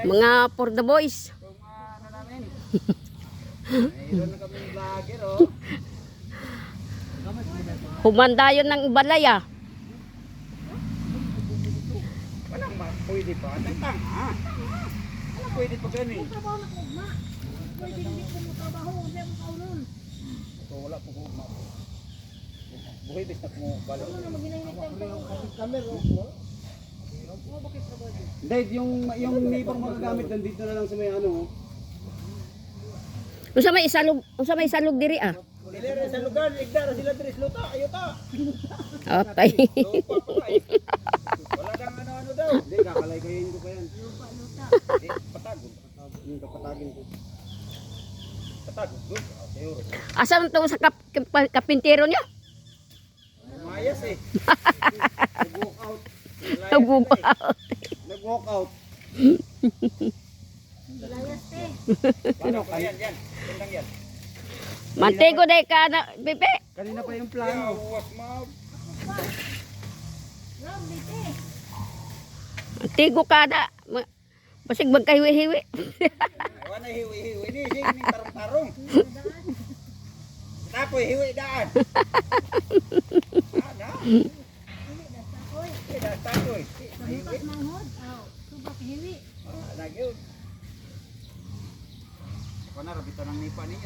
Mga for the boys. Kung ano namin. Mayroon na kami vlogger, oh. Humanda yun ng balay ah. Walang pwede pa. Tantang, ha? Walang pwede pa gani. So, wala po kung buhay bisnak mo balik. Dahil yung nipang magagamit nandito na lang sa may ano. Unsa may isalog diri ah. Dilere sa lugar, igdara sila tres luta, ayuta. Okay. Lupa pa eh. Wala kang ano-ano daw. Hindi, kakalay-kayin ko pa yan. Eh, patagod. Yung kapatagin ko. Patagod, good. Siguro. Asa to sa kapintero niya? Mayas eh. Nag-walk out. Nag-walk Nag-walk out. Paano ka yan? Tindang yan. Mantego day ka na, Pepe. Kanina pa yung plano. Mantego ka na. Basig magkahiwi-hiwi. Wala hiwi-hiwi. Hindi, sige ng tarong-tarong. Tapoy, hiwi daan. Ano? Hiwi daan, tapoy. Hiwi. Lagi yun. Ako na, rabito ng nipa ninyo.